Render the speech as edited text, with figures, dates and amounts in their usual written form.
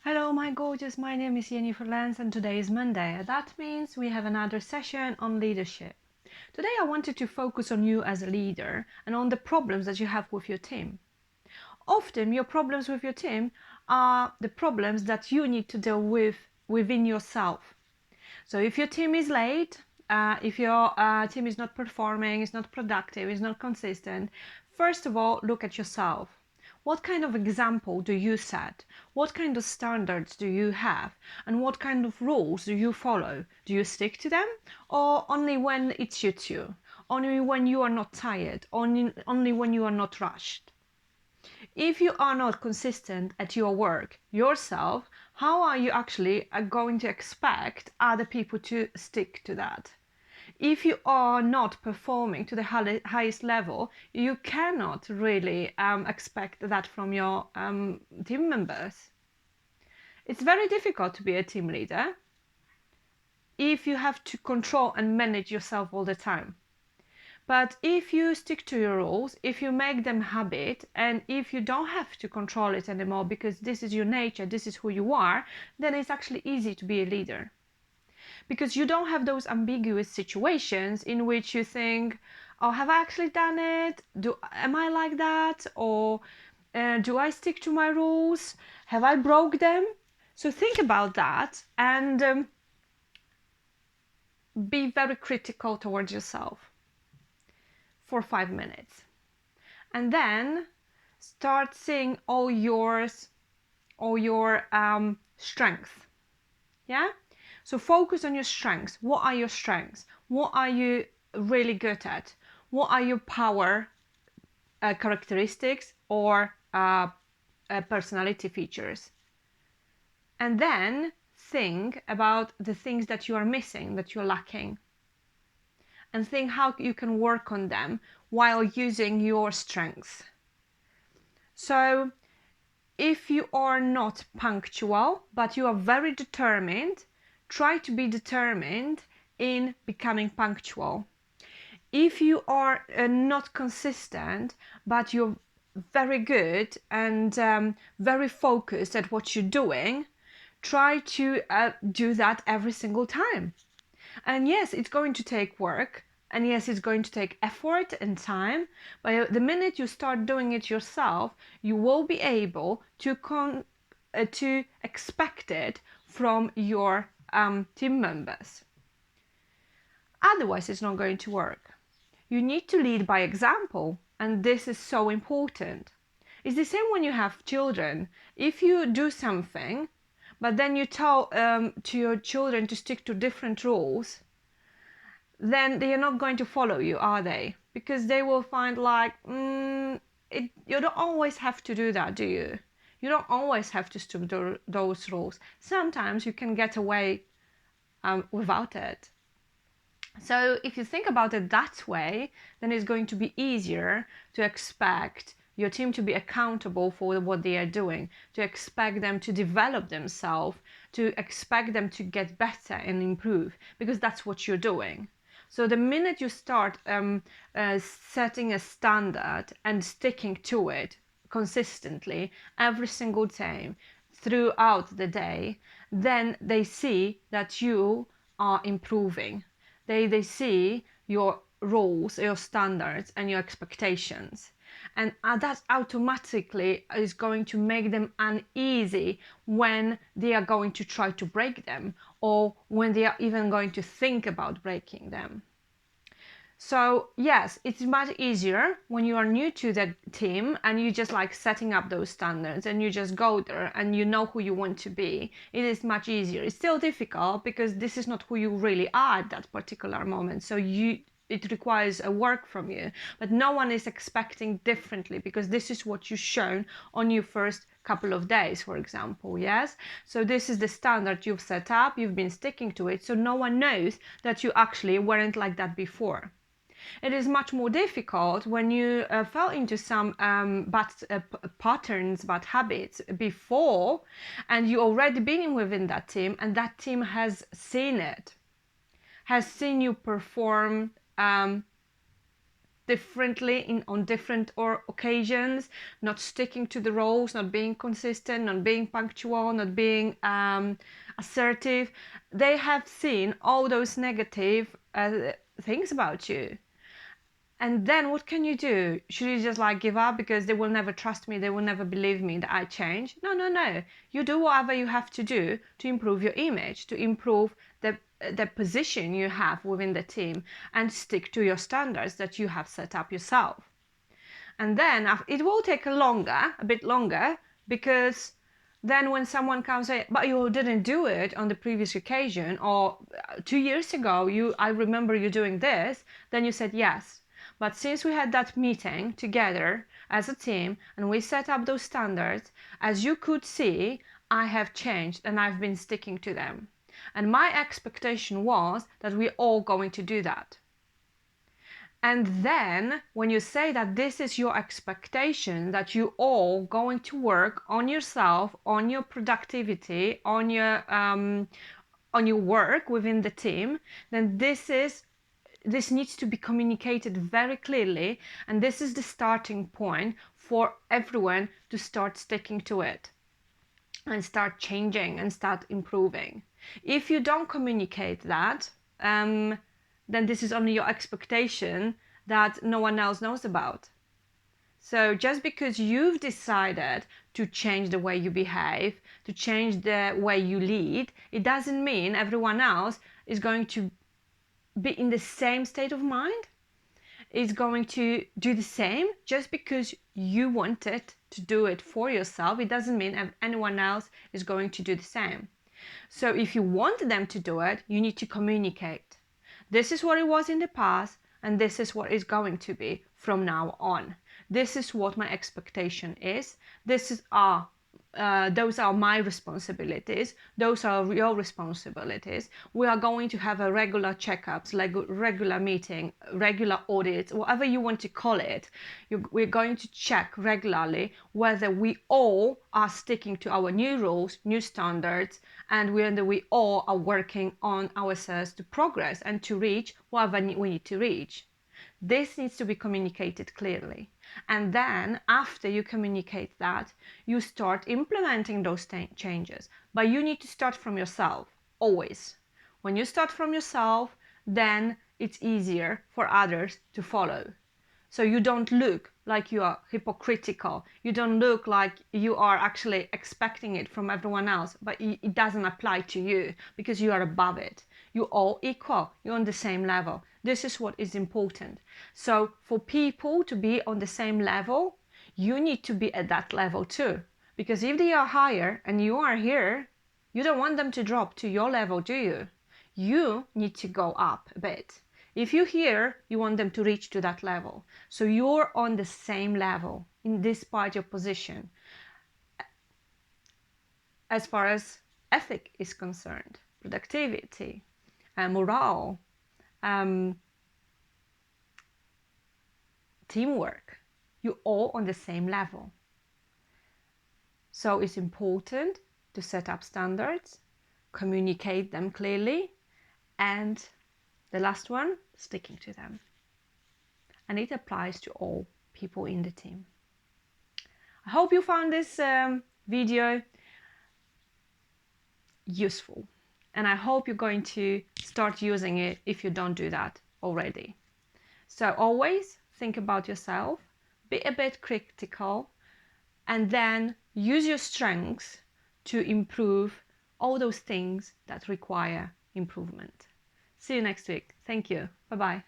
Hello, my gorgeous. My name is Jennifer Lance, and today is Monday. That means we have another session on leadership. Today, I wanted to focus on you as a leader and on the problems that you have with your team. Often, your problems with your team are the problems that you need to deal with within yourself. So, if your team is late, if your team is not performing, is not productive, is not consistent, first of all, look at yourself. What kind of example do you set? What kind of standards do you have? And what kind of rules do you follow? Do you stick to them? Or only when it suits you? Only when you are not tired? Only when you are not rushed? If you are not consistent at your work yourself, how are you actually going to expect other people to stick to that? If you are not performing to the highest level, you cannot really expect that from your team members. It's very difficult to be a team leader if you have to control and manage yourself all the time. But if you stick to your rules, if you make them habit, and if you don't have to control it anymore because this is your nature, this is who you are, then it's actually easy to be a leader. Because you don't have those ambiguous situations in which you think, oh, have I actually done it? Am I like that? Or do I stick to my rules? Have I broke them? So think about that and be very critical towards yourself for 5 minutes. And then start seeing all your strengths. Yeah? So focus on your strengths. What are your strengths? What are you really good at? What are your power characteristics or personality features? And then think about the things that you are missing, that you're lacking. And think how you can work on them while using your strengths. So if you are not punctual, but you are very determined, try to be determined in becoming punctual. If you are not consistent, but you're very good and very focused at what you're doing, try to do that every single time. And yes, it's going to take work. And yes, it's going to take effort and time, but the minute you start doing it yourself, you will be able to expect it from your team members. Otherwise, it's not going to work. You need to lead by example, and this is so important. It's the same when you have children. If you do something, but then you tell to your children to stick to different rules, then they are not going to follow you, are they? Because they will find like, you don't always have to do that, do you? You don't always have to stick to those rules. Sometimes you can get away without it. So if you think about it that way, then it's going to be easier to expect your team to be accountable for what they are doing, to expect them to develop themselves, to expect them to get better and improve, because that's what you're doing. So the minute you start setting a standard and sticking to it consistently every single time throughout the day, then they see that you are improving. They see your rules, your standards, and your expectations. And that automatically is going to make them uneasy when they are going to try to break them, or when they are even going to think about breaking them. So yes, it's much easier when you are new to the team and you just like setting up those standards and you just go there and you know who you want to be. It is much easier. It's still difficult because this is not who you really are at that particular moment. So it requires a work from you, but no one is expecting differently because this is what you've shown on your first couple of days, for example. Yes, so this is the standard you've set up, you've been sticking to it, so no one knows that you actually weren't like that before. It is much more difficult when you fell into some bad patterns, bad habits before, and you already been within that team, and that team has seen it, has seen you perform differently on different occasions, not sticking to the roles, not being consistent, not being punctual, not being assertive. They have seen all those negative things about you. And then what can you do? Should you just like give up because they will never trust me, they will never believe me that I change? No, no, no. You do whatever you have to do to improve your image, to improve the position you have within the team, and stick to your standards that you have set up yourself. And then it will take a bit longer, because then when someone comes and but you didn't do it on the previous occasion, or 2 years ago I remember you doing this, then you said yes. But since we had that meeting together as a team and we set up those standards, as you could see, I have changed and I've been sticking to them. And my expectation was that we're all going to do that. And then when you say that this is your expectation, that you all going to work on yourself, on your productivity, on your work within the team, then this needs to be communicated very clearly, and this is the starting point for everyone to start sticking to it and start changing and start improving. If you don't communicate that, then this is only your expectation that no one else knows about. So just because you've decided to change the way you behave, to change the way you lead, it doesn't mean everyone else is going to be in the same state of mind, is going to do the same. Just because you wanted to do it for yourself, it doesn't mean anyone else is going to do the same. So if you want them to do it, you need to communicate. This is what it was in the past, and this is what it's going to be from now on. This is what my expectation is. Those are my responsibilities. Those are your responsibilities. We are going to have a regular checkups, like regular meeting, regular audits, whatever you want to call it. We're going to check regularly whether we all are sticking to our new rules, new standards, and whether we all are working on ourselves to progress and to reach whatever we need to reach. This needs to be communicated clearly. And then after you communicate that, you start implementing those changes. But you need to start from yourself, always. When you start from yourself, then it's easier for others to follow. So you don't look like you are hypocritical. You don't look like you are actually expecting it from everyone else, but it doesn't apply to you because you are above it. You're all equal. You're on the same level. This is what is important. So for people to be on the same level, you need to be at that level too. Because if they are higher and you are here, you don't want them to drop to your level, do you? You need to go up a bit. If you're here, you want them to reach to that level. So you're on the same level in this part of position as far as ethic is concerned, productivity, morale, teamwork. You're all on the same level. So it's important to set up standards, communicate them clearly, and the last one, sticking to them. And it applies to all people in the team. I hope you found this video useful, and I hope you're going to start using it if you don't do that already. So always think about yourself, be a bit critical, and then use your strengths to improve all those things that require improvement. See you next week. Thank you. Bye-bye.